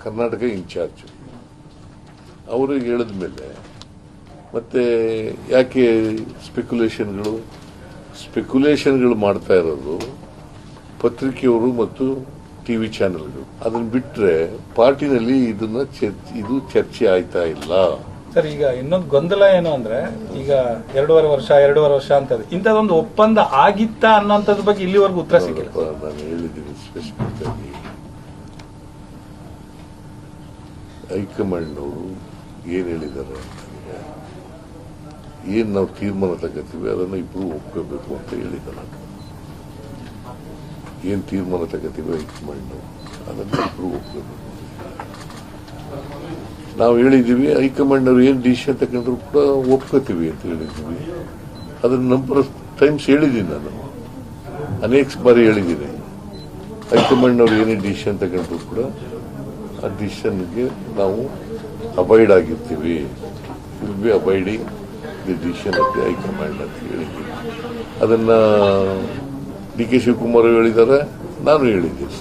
Karnataka incharge. ಅವರು ಹೇಳಿದ ಮೇಲೆ ಮತ್ತೆ ಯಾಕೆ ಸ್ಪೆಕ್ಯುಲೇಷನ್ಗಳು ಮಾಡ್ತಾ ಇರೋದು ಪತ್ರಿಕೆಯವರು ಮತ್ತು ಟಿವಿ ಚಾನೆಲ್ಗಳು. ಅದನ್ನ ಬಿಟ್ರೆ ಪಾರ್ಟಿನಲ್ಲಿ ಇದು ಚರ್ಚೆ ಆಯ್ತಾ ಇಲ್ಲ ಸರ್. ಈಗ ಇನ್ನೊಂದು ಗೊಂದಲ ಏನು ಅಂದ್ರೆ, ಈಗ 2.5 ವರ್ಷ ಅಂತ ಇಂಥದೊಂದು ಒಪ್ಪಂದ ಆಗಿತ್ತಾ ಅನ್ನೋಂಥದ್ರ ಬಗ್ಗೆ ಇಲ್ಲಿವರೆಗೂ ಉತ್ತರ ಸಿಕ್ಕಿಲ್ಲ. ನಾನು ಹೇಳಿದ್ದೀನಿ ಸ್ಪೆಸಿಫಿಕ್ ಆಗಿ. ಹೈಕಮಾಂಡ್ನವರು ಏನ್ ಹೇಳಿದ್ದಾರೆ ಅಂತಂದ್ರೆ, ಏನ್ ನಾವು ತೀರ್ಮಾನ ತಗೋತೀವಿ ಅದನ್ನು ಇಬ್ರು ಒಪ್ಕೋಬೇಕು ಅಂತ ಹೇಳಿದ್ದಾರೆ. ಏನ್ ತೀರ್ಮಾನ ತಗೋತೀವಿ ಹೈಕಮಾಂಡ್ ಅದನ್ನು ಇಬ್ರು ಒಪ್ಕೋಬೇಕು. ನಾವು ಹೇಳಿದ್ದೀವಿ ಹೈಕಮಾಂಡ್ ಅವ್ರು ಏನ್ ಡಿಸಿಷನ್ ತಗೊಂಡ್ರು ಕೂಡ ಒಪ್ಕೋತೀವಿ ಅಂತ ಹೇಳಿದ್ದೀವಿ. ಅದನ್ನ ನಂಬರ್ ಆಫ್ ಟೈಮ್ಸ್ ಹೇಳಿದ್ದೀನಿ, ನಾನು ಅನೇಕ ಬಾರಿ ಹೇಳಿದ್ದೀನಿ. ಹೈಕಮಾಂಡ್ ಅವ್ರು ಏನೇ ಡಿಸಿಷನ್ ತಗೊಂಡ್ರು ಕೂಡ ಆ ಡಿಸಿಷನ್ಗೆ ನಾವು ಅಬೈಡ್ ಆಗಿರ್ತೀವಿ. Will be abiding the decision of the high command ಅಂತ ಹೇಳಿದ್ದೀವಿ. ಅದನ್ನ ಡಿ ಕೆ ಶಿವಕುಮಾರ್ ಹೇಳಿದ್ದಾರೆ, ನಾನು ಹೇಳಿದ್ದೀನಿ.